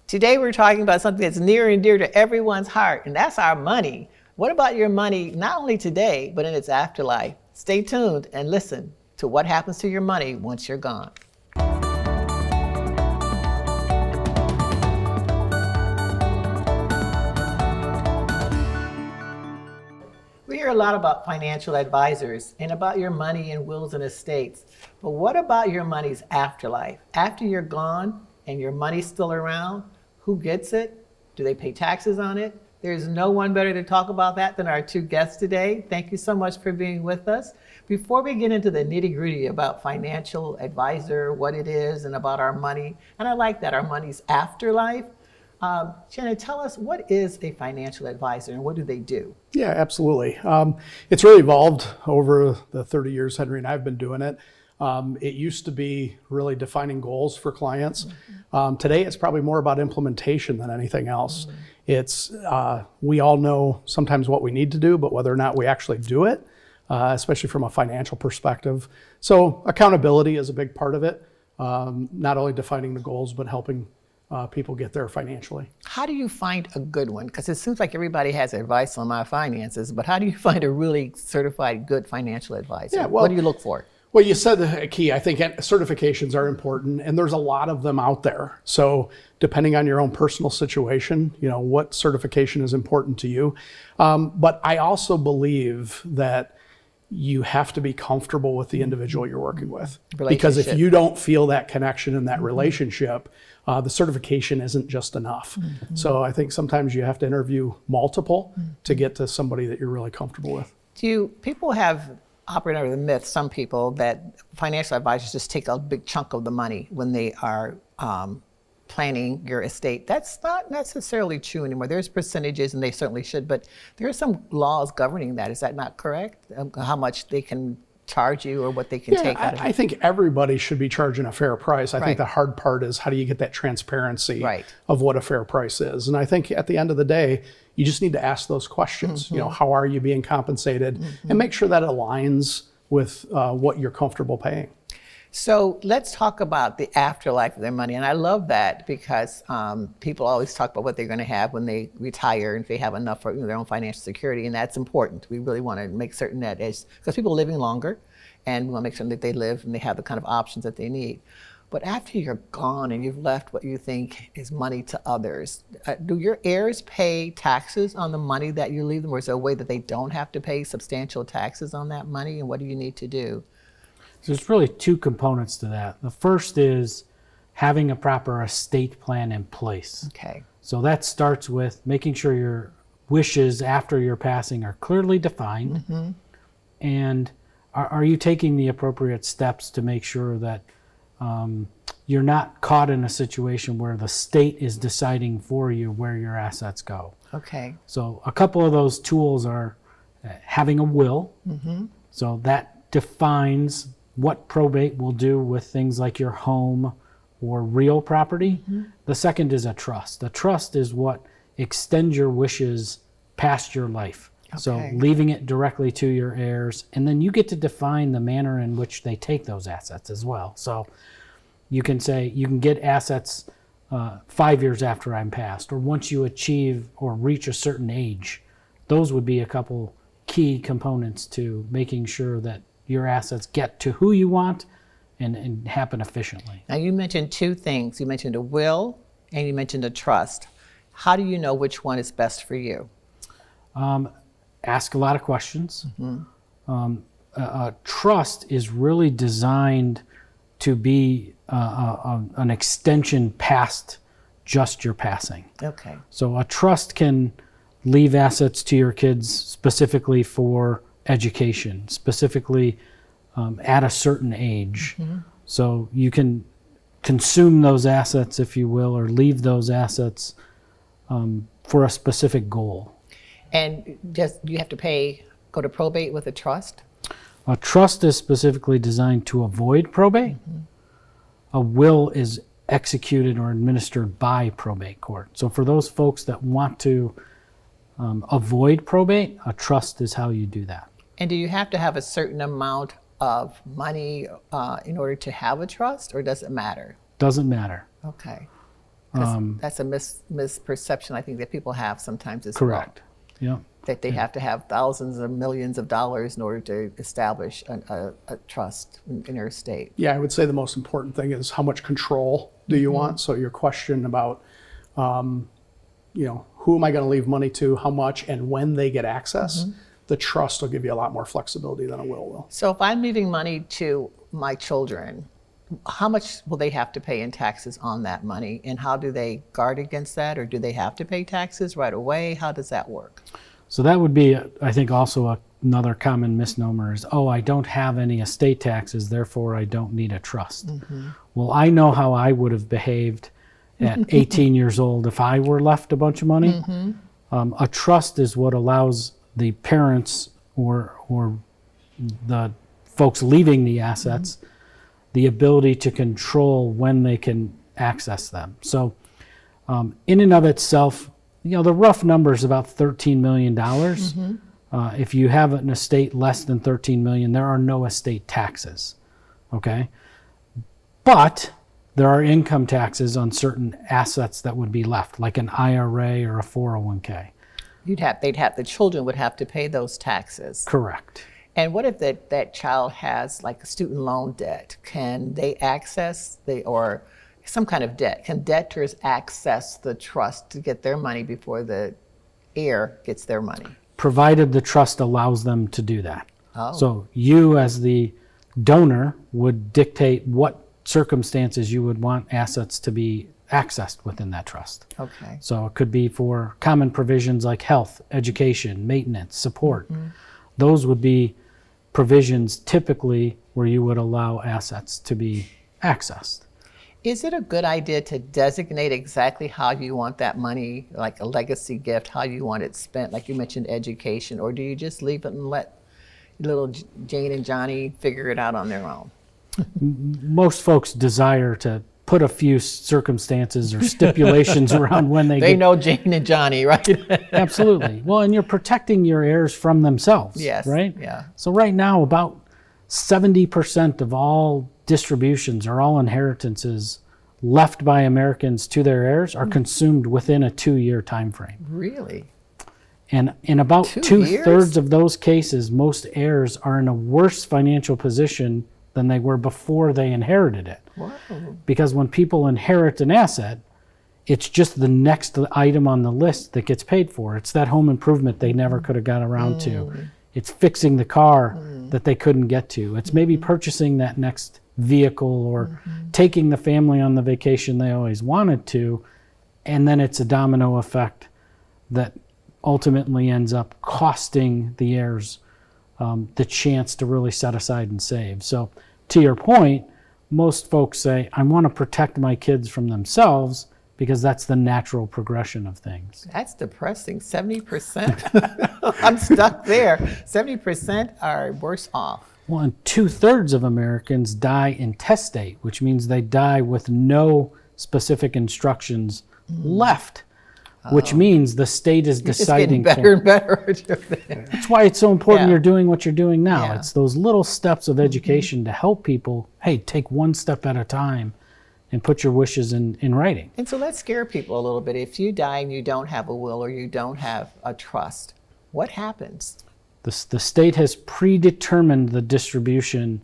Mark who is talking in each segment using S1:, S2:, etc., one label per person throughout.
S1: Today we're talking about something that's near and dear to everyone's heart, and that's our money. What about your money, not only today, but in its afterlife? Stay tuned and listen to what happens to your money once you're gone. We hear a lot about financial advisors and about your money and wills and estates. But what about your money's afterlife? After you're gone and your money's still around, who gets it? Do they pay taxes on it? There's no one better to talk about that than our two guests today. Thank you so much for being with us. Before we get into the nitty-gritty about financial advisor, what it is, and about our money, and I like that, our money's afterlife, Shannon, tell us, what is a financial advisor and what do they do?
S2: Yeah, absolutely. It's really evolved over the 30 years Henry and I've been doing it. It used to be really defining goals for clients. Today, it's probably more about implementation than anything else. It's we all know sometimes what we need to do, but whether or not we actually do it, especially from a financial perspective. So accountability is a big part of it. Not only defining the goals, but helping people get there financially.
S1: How do you find a good one? Because it seems like everybody has advice on my finances, but how do you find a really certified good financial advisor?
S2: Yeah, well,
S1: what do you look for?
S2: Well, you said the key. I think certifications are important, and there's a lot of them out there. So depending on your own personal situation, what certification is important to you. But I also believe that you have to be comfortable with the individual you're working with. Because if you don't feel that connection and that relationship, the certification isn't just enough. So I think sometimes you have to interview multiple to get to somebody that you're really comfortable with.
S1: People have operated under the myth, some people, that financial advisors just take a big chunk of the money when they are planning your estate. That's not necessarily true anymore. There's percentages, and they certainly should, but there are some laws governing that. Is that not correct? How much they can charge you or what they can take out of it?
S2: I think everybody should be charging a fair price. I think the hard part is how do you get that transparency of what a fair price is? And I think at the end of the day, you just need to ask those questions. How are you being compensated? And make sure that aligns with what you're comfortable paying.
S1: So let's talk about the afterlife of their money. And I love that because people always talk about what they're going to have when they retire and if they have enough for their own financial security. And that's important. We really want to make certain that because people are living longer and we want to make sure that they live and they have the kind of options that they need. But after you're gone and you've left what you think is money to others, do your heirs pay taxes on the money that you leave them? Or is there a way that they don't have to pay substantial taxes on that money? And what do you need to do?
S3: So there's really two components to that. The first is having a proper estate plan in place.
S1: Okay.
S3: So that starts with making sure your wishes after your passing are clearly defined. And are you taking the appropriate steps to make sure that you're not caught in a situation where the state is deciding for you where your assets go.
S1: Okay.
S3: So a couple of those tools are having a will. So that defines what probate will do with things like your home or real property. The second is a trust. A trust is what extends your wishes past your life. Okay. So leaving it directly to your heirs, and then you get to define the manner in which they take those assets as well. So you can say you can get assets 5 years after I'm passed, or once you achieve or reach a certain age. Those would be a couple key components to making sure that your assets get to who you want and happen efficiently.
S1: Now you mentioned two things. You mentioned a will and you mentioned a trust. How do you know which one is best for you?
S3: Ask a lot of questions. A trust is really designed to be an extension past just your passing.
S1: Okay.
S3: So a trust can leave assets to your kids specifically for education, specifically at a certain age. So you can consume those assets, if you will, or leave those assets for a specific goal.
S1: And just you have to go to probate with a trust?
S3: A trust is specifically designed to avoid probate. A will is executed or administered by probate court. So for those folks that want to avoid probate, a trust is how you do that.
S1: And do you have to have a certain amount of money in order to have a trust, or does it matter?
S3: Doesn't matter.
S1: Okay. That's a misperception I think that people have sometimes as well.
S3: Correct. Yep.
S1: That they have to have thousands of millions of dollars in order to establish a trust in their estate.
S2: Yeah, I would say the most important thing is how much control do you want? So your question about, who am I going to leave money to, how much, and when they get access, the trust will give you a lot more flexibility than a will will.
S1: So if I'm leaving money to my children, how much will they have to pay in taxes on that money? And how do they guard against that? Or do they have to pay taxes right away? How does that work?
S3: So that would be, I think, also another common misnomer is, oh, I don't have any estate taxes, therefore I don't need a trust. Well, I know how I would have behaved at 18 years old if I were left a bunch of money. A trust is what allows the parents or the folks leaving the assets the ability to control when they can access them. So in and of itself, the rough number is about $13 million. If you have an estate less than $13 million, there are no estate taxes, okay? But there are income taxes on certain assets that would be left, like an IRA or a 401k.
S1: The children would have to pay those taxes.
S3: Correct.
S1: And what if that child has like a student loan debt? Can they access or some kind of debt? Can debtors access the trust to get their money before the heir gets their money?
S3: Provided the trust allows them to do that.
S1: Oh.
S3: So you as the donor would dictate what circumstances you would want assets to be accessed within that trust.
S1: Okay.
S3: So it could be for common provisions like health, education, maintenance, support. Those would be provisions typically where you would allow assets to be accessed.
S1: Is it a good idea to designate exactly how you want that money, like a legacy gift, how you want it spent, like you mentioned education, or do you just leave it and let little Jane and Johnny figure it out on their own?
S3: Most folks desire to put a few circumstances or stipulations around when
S1: They know Jane and Johnny, right?
S3: Absolutely. Well, and you're protecting your heirs from themselves,
S1: Yes.
S3: right?
S1: Yeah.
S3: So right now, about 70% of all distributions or all inheritances left by Americans to their heirs are consumed within a 2-year time frame.
S1: Really?
S3: And in about
S1: 2 years?
S3: 2/3 of those cases, most heirs are in a worse financial position than they were before they inherited it.
S1: Wow.
S3: Because when people inherit an asset, it's just the next item on the list that gets paid for. It's that home improvement they never could have got around to. It's fixing the car that they couldn't get to. It's maybe purchasing that next vehicle or taking the family on the vacation they always wanted to. And then it's a domino effect that ultimately ends up costing the heirs the chance to really set aside and save. So to your point, most folks say, I want to protect my kids from themselves because that's the natural progression of things.
S1: That's depressing. 70%? I'm stuck there. 70% are worse off.
S3: Well, and 2/3 of Americans die intestate, which means they die with no specific instructions left, which means the state is
S1: It's
S3: deciding.
S1: getting better and better.
S3: That's why it's so important
S1: Yeah.
S3: you're doing what you're doing now.
S1: Yeah.
S3: It's those little steps of education to help people, hey, take one step at a time and put your wishes in writing.
S1: And so let's scare people a little bit. If you die and you don't have a will or you don't have a trust, what happens?
S3: The state has predetermined the distribution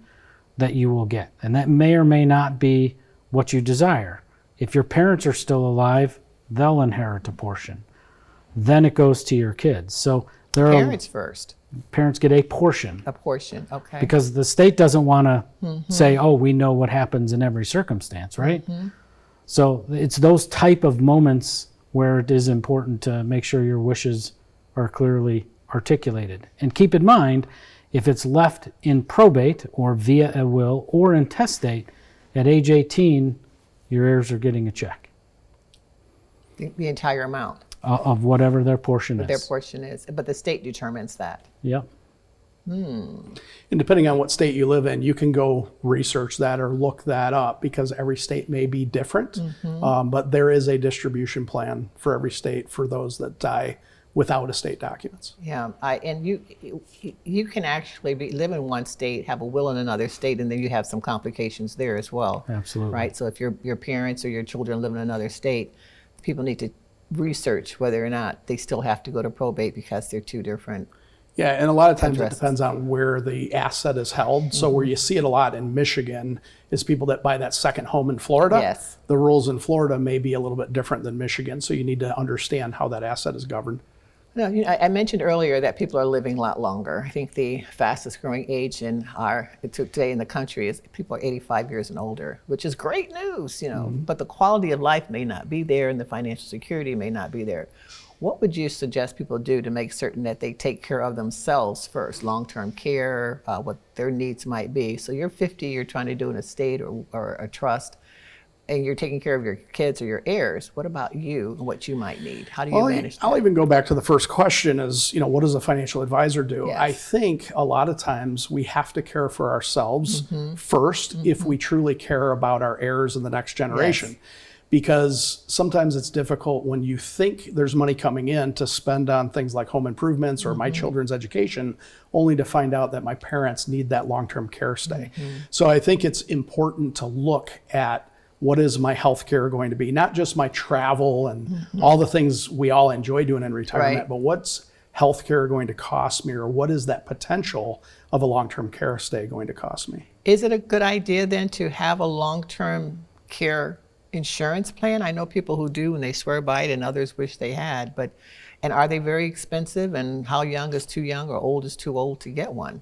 S3: that you will get, and that may or may not be what you desire. If your parents are still alive, they'll inherit a portion. Then it goes to your kids. So there
S1: Parents first,
S3: parents get a portion
S1: a portion, okay.
S3: because the state doesn't want to say, oh, we know what happens in every circumstance, right? So it's those type of moments where it is important to make sure your wishes are clearly articulated. And keep in mind, if it's left in probate or via a will or intestate, at age 18, your heirs are getting a check
S1: The entire amount,
S3: of whatever their portion
S1: what
S3: is.
S1: their portion is. But the state determines that.
S3: Yep.
S2: And depending on what state you live in, you can go research that or look that up because every state may be different. But there is a distribution plan for every state for those that die without estate documents.
S1: Yeah, and you can actually live in one state, have a will in another state, and then you have some complications there as well.
S3: Absolutely.
S1: Right. So if your parents or your children live in another state, people need to research whether or not they still have to go to probate because they're two different.
S2: Yeah, and a lot of times
S1: Addresses.
S2: it depends on where the asset is held. So where you see it a lot in Michigan is people that buy that second home in Florida.
S1: Yes.
S2: The rules in Florida may be a little bit different than Michigan, so you need to understand how that asset is governed.
S1: No, I mentioned earlier that people are living a lot longer. I think the fastest growing age today in the country is people are 85 years and older, which is great news, but the quality of life may not be there and the financial security may not be there. What would you suggest people do to make certain that they take care of themselves first, long-term care, what their needs might be? So you're 50, you're trying to do an estate or a trust, and you're taking care of your kids or your heirs. What about you and what you might need? How do you manage that?
S2: I'll even go back to the first question is, what does a financial advisor do?
S1: Yes.
S2: I think a lot of times we have to care for ourselves first if we truly care about our heirs and the next generation.
S1: Yes.
S2: Because sometimes it's difficult when you think there's money coming in to spend on things like home improvements or my children's education, only to find out that my parents need that long-term care stay. So I think it's important to look at what is my health care going to be, not just my travel and all the things we all enjoy doing in retirement,
S1: Right.
S2: but what's health care going to cost me, or what is that potential of a long-term care stay going to cost me?
S1: Is it a good idea then to have a long-term care insurance plan? I know people who do and they swear by it and others wish they had, and are they very expensive, and how young is too young or old is too old to get one?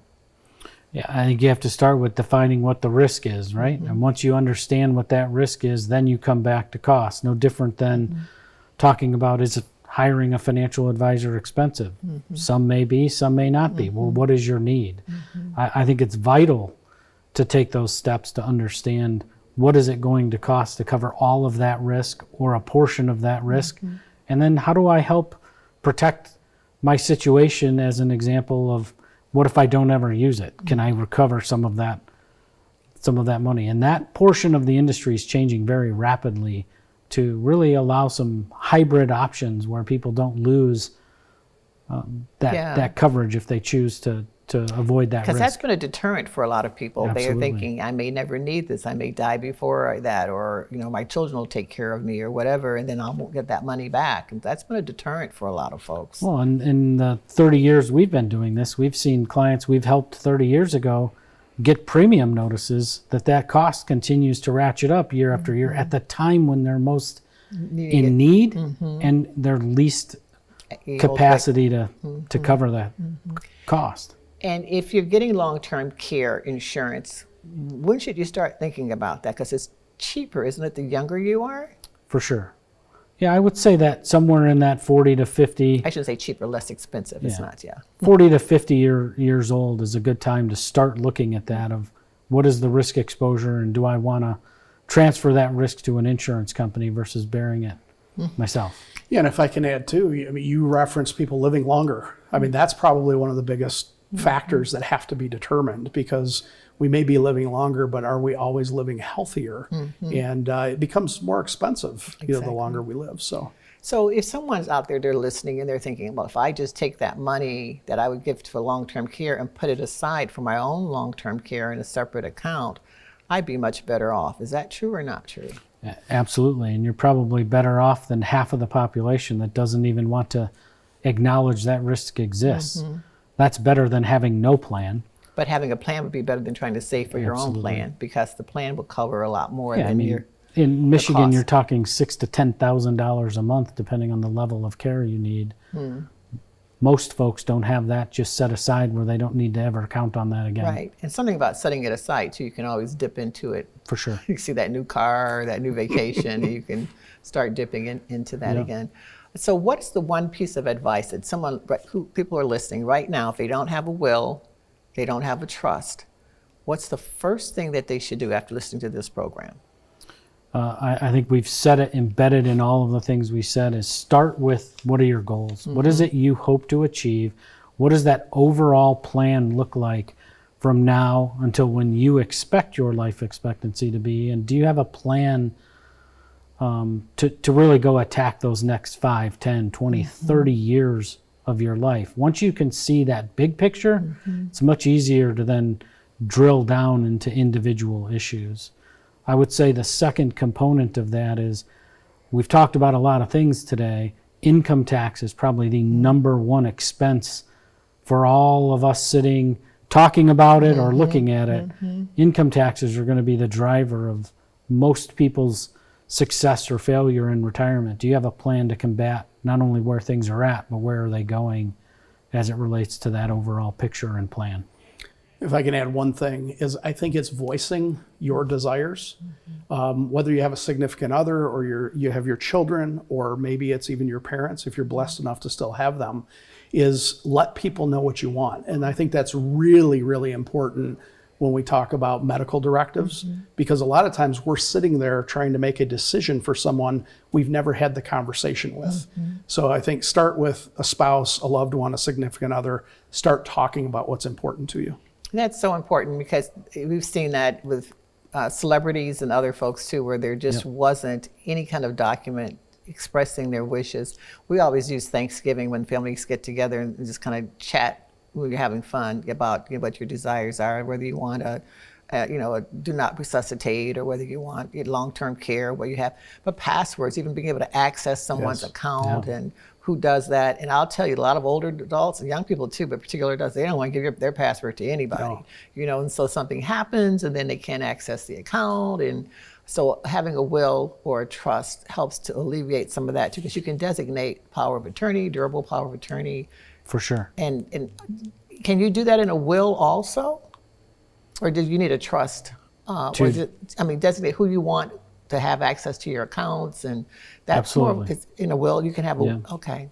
S3: Yeah, I think you have to start with defining what the risk is, right? And once you understand what that risk is, then you come back to cost. No different than talking about, is hiring a financial advisor expensive? Some may be, some may not be. Well, what is your need? I think it's vital to take those steps to understand what is it going to cost to cover all of that risk or a portion of that risk, and then how do I help protect my situation, as an example of, what if I don't ever use it? Can I recover some of that money? And that portion of the industry is changing very rapidly to really allow some hybrid options where people don't lose that coverage if they choose to avoid that risk.
S1: Because that's been a deterrent for a lot of people. They are
S3: Absolutely.
S1: thinking, I may never need this, I may die before that, or my children will take care of me or whatever, and then I won't get that money back. And that's been a deterrent for a lot of folks.
S3: Well, in the 30 years we've been doing this, we've seen clients we've helped 30 years ago get premium notices that cost continues to ratchet up year after year at the time when they're most in need and their least capacity to cover that cost.
S1: And if you're getting long-term care insurance, when should you start thinking about that? Because it's cheaper, isn't it, the younger you are?
S3: For sure. Yeah, I would say that somewhere in that 40 to 50,
S1: I shouldn't say cheaper, less expensive. It's not,
S3: 40 to 50 years old is a good time to start looking at that, of what is the risk exposure, and do I want to transfer that risk to an insurance company versus bearing it myself.
S2: Yeah, and if I can add too, you referenced people living longer. That's probably one of the biggest factors that have to be determined, because we may be living longer, but are we always living healthier? And it becomes more expensive, the longer we live.
S1: So if someone's out there, they're listening and they're thinking, well, if I just take that money that I would give for long-term care and put it aside for my own long-term care in a separate account, I'd be much better off. Is that true or not true?
S3: Absolutely, and you're probably better off than half of the population that doesn't even want to acknowledge that risk exists. That's better than having no plan.
S1: But having a plan would be better than trying to save for your own plan, because the plan will cover a lot more
S3: Yeah,
S1: than your.
S3: In Michigan,
S1: cost.
S3: you're talking $6,000 to $10,000 a month, depending on the level of care you need. Most folks don't have that just set aside where they don't need to ever count on that again.
S1: Right, and something about setting it aside too. You can always dip into it.
S3: For sure.
S1: You see that new car, that new vacation, and you can start dipping into that again. So what's the one piece of advice that people are listening right now, if they don't have a will, they don't have a trust, what's the first thing that they should do after listening to this program?
S3: I think we've said it, embedded in all of the things we said, is start with, what are your goals? What is it you hope to achieve? What does that overall plan look like from now until when you expect your life expectancy to be? And do you have a plan to really go attack those next 5, 10, 20, 30 years of your life? Once you can see that big picture, it's much easier to then drill down into individual issues. I would say the second component of that is, we've talked about a lot of things today. Income tax is probably the number one expense for all of us sitting, talking about it or looking at it. Income taxes are going to be the driver of most people's success or failure in retirement. Do you have a plan to combat not only where things are at, but where are they going as it relates to that overall picture and plan?
S2: If I can add one thing, is I think it's voicing your desires, whether you have a significant other or you have your children, or maybe it's even your parents, if you're blessed enough to still have them, is let people know what you want. And I think that's really, really important when we talk about medical directives, because a lot of times we're sitting there trying to make a decision for someone we've never had the conversation with. So I think start with a spouse, a loved one, a significant other, start talking about what's important to you.
S1: That's so important because we've seen that with celebrities and other folks too, where there just wasn't any kind of document expressing their wishes. We always use Thanksgiving when families get together and just kind of chat when you're having fun about what your desires are, whether you want a do not resuscitate, or whether you want long-term care, what you have. But passwords, even being able to access someone's account and who does that. And I'll tell you, a lot of older adults and young people too, but particular adults, they don't want to give their password to anybody. And so something happens and then they can't access the account. And so having a will or a trust helps to alleviate some of that too, because you can designate power of attorney, durable power of attorney.
S3: For sure.
S1: And can you do that in a will also? Or do you need a trust? Designate who you want to have access to your accounts, and that's
S3: Absolutely.
S1: more in a will. You can have okay.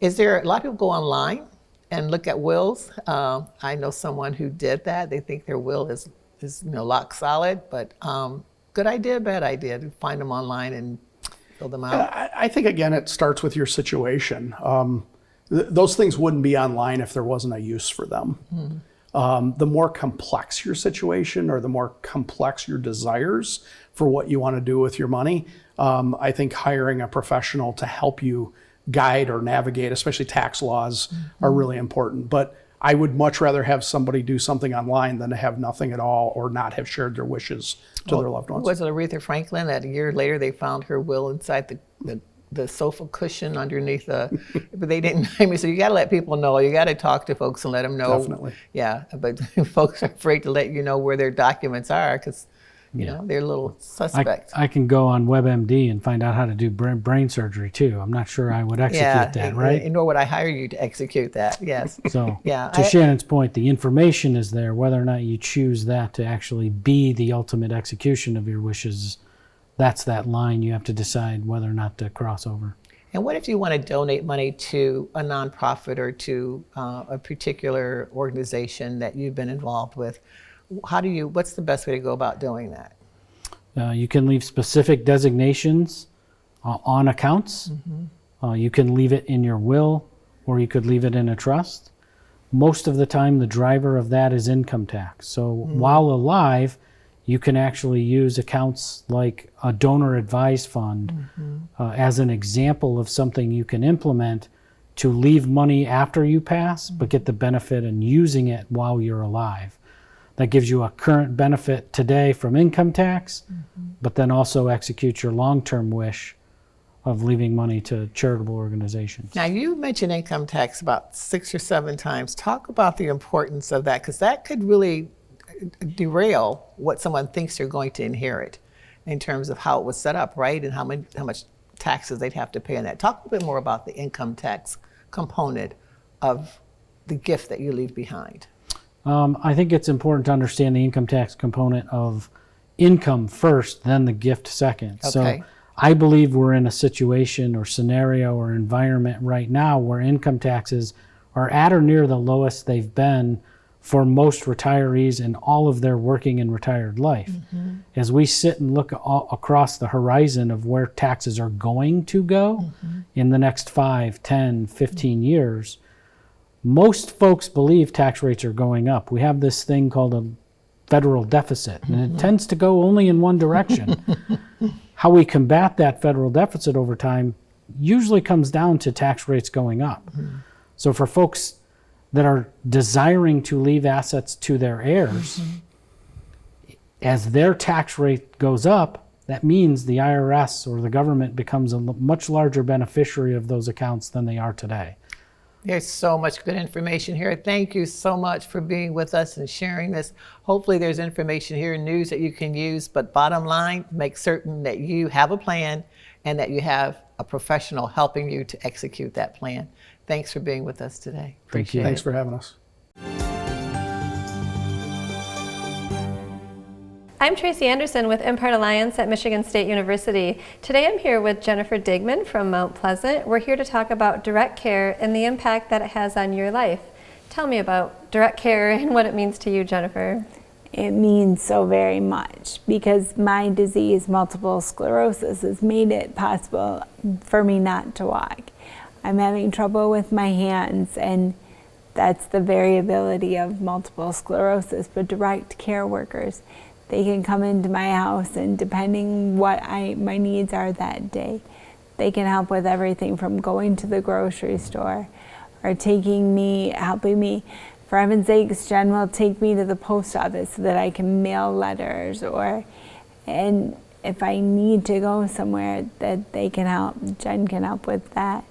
S1: Is there a lot of people go online and look at wills? I know someone who did that. They think their will is lock solid, but good idea, bad idea to find them online and fill them out.
S2: I think again it starts with your situation. Those things wouldn't be online if there wasn't a use for them. The more complex your situation or the more complex your desires for what you want to do with your money, I think hiring a professional to help you guide or navigate, especially tax laws, are really important. But I would much rather have somebody do something online than to have nothing at all or not have shared their wishes to their loved ones.
S1: Was it Aretha Franklin that a year later they found her will inside the sofa cushion underneath but they didn't. So you got to let people know. You got to talk to folks and let them know.
S2: Definitely.
S1: Yeah, but folks are afraid to let you know where their documents are because they're a little suspect.
S3: I can go on WebMD and find out how to do brain surgery too. I'm not sure I would execute that, right?
S1: And nor would I hire you to execute that. Yes.
S3: So to Shannon's point, the information is there. Whether or not you choose that to actually be the ultimate execution of your wishes, that's that line you have to decide whether or not to cross over.
S1: And what if you want to donate money to a nonprofit or to a particular organization that you've been involved with? What's the best way to go about doing that?
S3: You can leave specific designations on accounts. You can leave it in your will, or you could leave it in a trust. Most of the time, the driver of that is income tax. So while alive, you can actually use accounts like a donor advised fund as an example of something you can implement to leave money after you pass, but get the benefit in using it while you're alive. That gives you a current benefit today from income tax, but then also execute your long-term wish of leaving money to charitable organizations.
S1: Now, you mentioned income tax about 6 or 7 times. Talk about the importance of that, because that could really derail what someone thinks they're going to inherit in terms of how it was set up, right? And how much taxes they'd have to pay on that. Talk a bit more about the income tax component of the gift that you leave behind.
S3: I think it's important to understand the income tax component of income first, then the gift second.
S1: Okay.
S3: So I believe we're in a situation or scenario or environment right now where income taxes are at or near the lowest they've been for most retirees in all of their working and retired life. As we sit and look across the horizon of where taxes are going to go in the next 5, 10, 15 years, most folks believe tax rates are going up. We have this thing called a federal deficit, and it tends to go only in one direction. How we combat that federal deficit over time usually comes down to tax rates going up. So for folks that are desiring to leave assets to their heirs, as their tax rate goes up, that means the IRS or the government becomes a much larger beneficiary of those accounts than they are today.
S1: There's so much good information here. Thank you so much for being with us and sharing this. Hopefully there's information here, news that you can use, but bottom line, make certain that you have a plan and that you have a professional helping you to execute that plan. Thanks for being with us today.
S3: Thank you.
S1: Appreciate
S2: Thanks
S1: it.
S2: for having us.
S4: I'm Tracy Anderson with Empire Alliance at Michigan State University. Today I'm here with Jennifer Digman from Mount Pleasant. We're here to talk about direct care and the impact that it has on your life. Tell me about direct care and what it means to you, Jennifer.
S5: It means so very much because my disease, multiple sclerosis, has made it possible for me not to walk. I'm having trouble with my hands, and that's the variability of multiple sclerosis. But direct care workers, they can come into my house, and depending what my needs are that day, they can help with everything from going to the grocery store or helping me. For heaven's sakes, Jen will take me to the post office so that I can mail letters, and if I need to go somewhere, that they can help. Jen can help with that.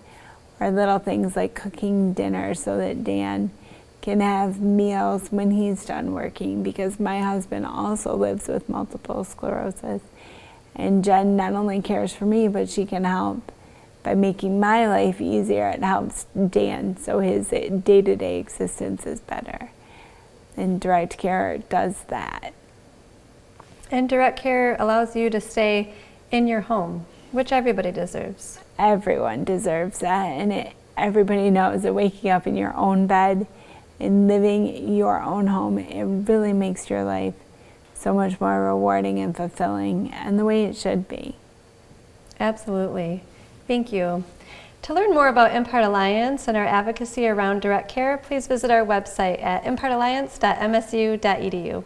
S5: Or little things like cooking dinner so that Dan can have meals when he's done working, because my husband also lives with multiple sclerosis. And Jen not only cares for me, but she can help by making my life easier. It helps Dan so his day-to-day existence is better. And direct care does that.
S4: And direct care allows you to stay in your home, which everybody deserves.
S5: Everyone deserves that, and everybody knows that waking up in your own bed and living your own home, it really makes your life so much more rewarding and fulfilling, and the way it should be.
S4: Absolutely. Thank you. To learn more about Empire Alliance and our advocacy around direct care, please visit our website at empirealliance.msu.edu.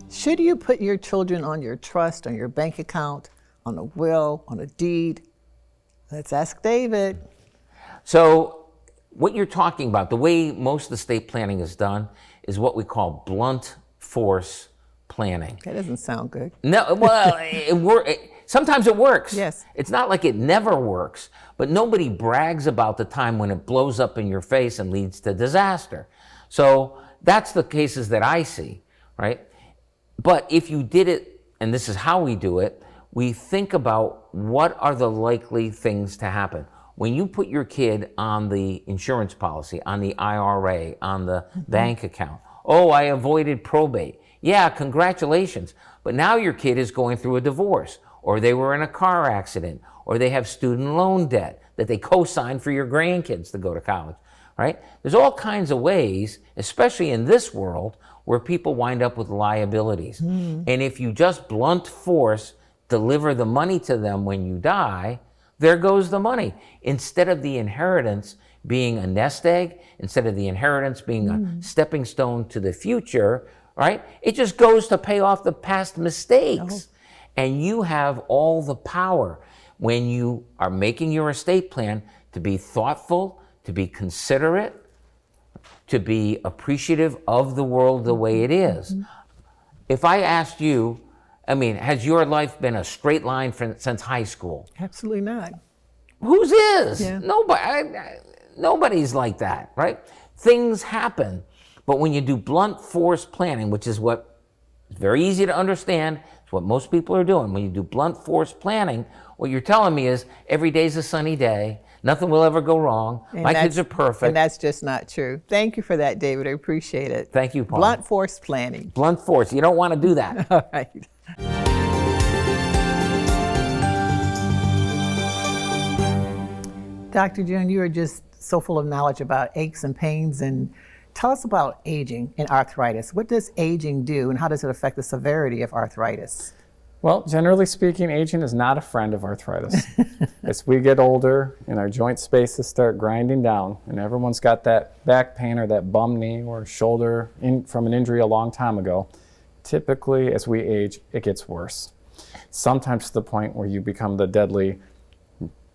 S1: Should you put your children on your trust, on your bank account, on a will, on a deed? Let's ask David.
S6: So what you're talking about, the way most estate planning is done, is what we call blunt force planning.
S1: That doesn't sound good.
S6: No, well, sometimes it works.
S1: Yes.
S6: It's not like it never works, but nobody brags about the time when it blows up in your face and leads to disaster. So that's the cases that I see, right? But if you did it, and this is how we do it, we think about what are the likely things to happen. When you put your kid on the insurance policy, on the IRA, on the bank account, oh, I avoided probate. Yeah, congratulations. But now your kid is going through a divorce, or they were in a car accident, or they have student loan debt that they co-signed for your grandkids to go to college, right? There's all kinds of ways, especially in this world, where people wind up with liabilities. And if you just blunt force deliver the money to them when you die, there goes the money. Instead of the inheritance being a nest egg, instead of the inheritance being a stepping stone to the future, right? It just goes to pay off the past mistakes. And you have all the power when you are making your estate plan to be thoughtful, to be considerate, to be appreciative of the world the way it is. If I asked you, I mean, has your life been a straight line since high school?
S1: Absolutely not.
S6: Whose is?
S1: Yeah.
S6: Nobody's like that, right? Things happen. But when you do blunt force planning, which is what is very easy to understand, it's what most people are doing. When you do blunt force planning, what you're telling me is every day's a sunny day. Nothing will ever go wrong. My kids are perfect.
S1: And that's just not true. Thank you for that, David. I appreciate it.
S6: Thank you, Paul.
S1: Blunt force planning.
S6: Blunt force. You don't want to do that.
S1: All right. Dr. June, you are just so full of knowledge about aches and pains, and tell us about aging and arthritis. What does aging do, and how does it affect the severity of arthritis?
S7: Well, generally speaking, aging is not a friend of arthritis. As we get older and our joint spaces start grinding down, and everyone's got that back pain or that bum knee or shoulder from an injury a long time ago, typically as we age, it gets worse. Sometimes to the point where you become the deadly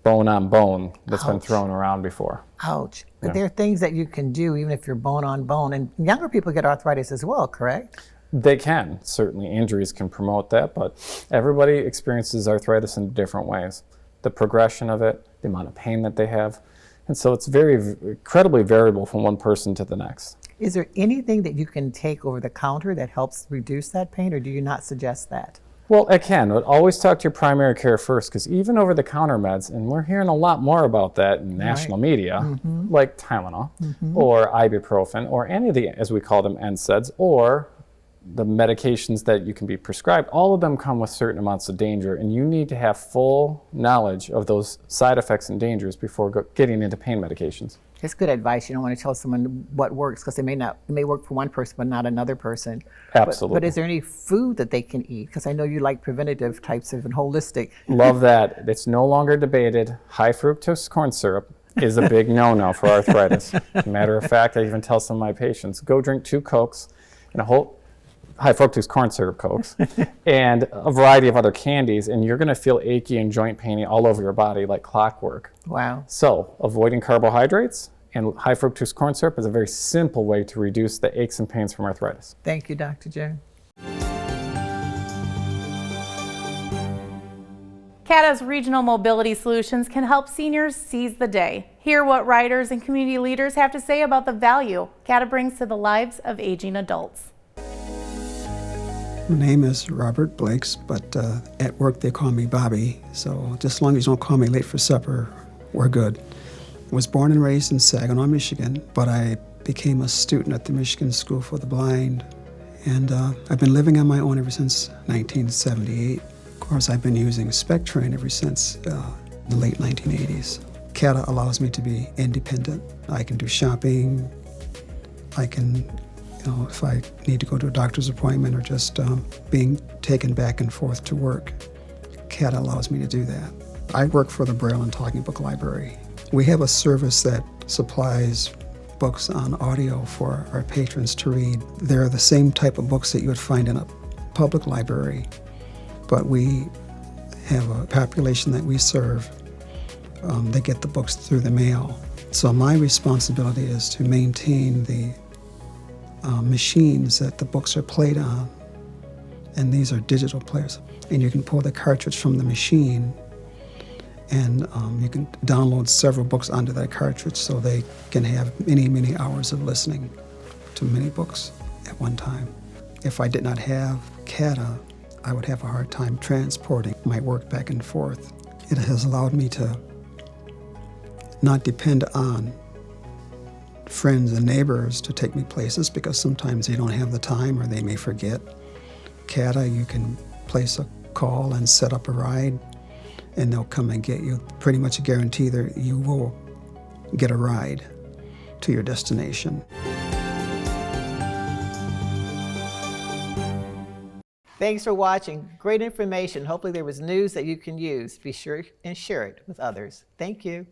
S7: bone on bone that's been
S1: Ouch.
S7: thrown around before.
S1: Ouch. But there are things that you can do even if you're bone on bone. And younger people get arthritis as well, correct?
S7: They can. Certainly injuries can promote that, but everybody experiences arthritis in different ways. The progression of it, the amount of pain that they have. And so it's incredibly variable from one person to the next.
S1: Is there anything that you can take over the counter that helps reduce that pain, or do you not suggest that?
S7: Well, it can, but always talk to your primary care first, because even over-the-counter meds, and we're hearing a lot more about that in national media, like Tylenol or ibuprofen or any of the, as we call them, NSAIDs, or the medications that you can be prescribed, all of them come with certain amounts of danger, and you need to have full knowledge of those side effects and dangers before getting into pain medications.
S1: It's good advice. You don't want to tell someone what works because it may work for one person but not another person.
S7: Absolutely.
S1: But is there any food that they can eat? Because I know you like preventative types of and holistic.
S7: Love that. It's no longer debated. High fructose corn syrup is a big no-no for arthritis. Matter of fact, I even tell some of my patients, go drink 2 Cokes and a whole high fructose corn syrup Cokes and a variety of other candies, and you're going to feel achy and joint painy all over your body like clockwork.
S1: Wow.
S7: So avoiding carbohydrates and high fructose corn syrup is a very simple way to reduce the aches and pains from arthritis.
S1: Thank you, Dr. Joe.
S8: CATA's regional mobility solutions can help seniors seize the day. Hear what riders and community leaders have to say about the value CATA brings to the lives of aging adults.
S9: My name is Robert Blakes, but at work they call me Bobby, so just as long as you don't call me late for supper, we're good. I was born and raised in Saginaw, Michigan, but I became a student at the Michigan School for the Blind, and I've been living on my own ever since 1978. Of course, I've been using SpecTrain ever since the late 1980s. CATA allows me to be independent. I can do shopping, I can if I need to go to a doctor's appointment or just being taken back and forth to work, CATA allows me to do that. I work for the Braille and Talking Book Library. We have a service that supplies books on audio for our patrons to read. They're the same type of books that you would find in a public library, but we have a population that we serve. They get the books through the mail. So my responsibility is to maintain the machines that the books are played on, and these are digital players. And you can pull the cartridge from the machine, and you can download several books onto that cartridge so they can have many, many hours of listening to many books at one time. If I did not have CATA, I would have a hard time transporting my work back and forth. It has allowed me to not depend on friends and neighbors to take me places because sometimes they don't have the time or they may forget. CATA, you can place a call and set up a ride and they'll come and get you. Pretty much a guarantee that you will get a ride to your destination.
S1: Thanks for watching. Great information. Hopefully there was news that you can use. Be sure and share it with others. Thank you.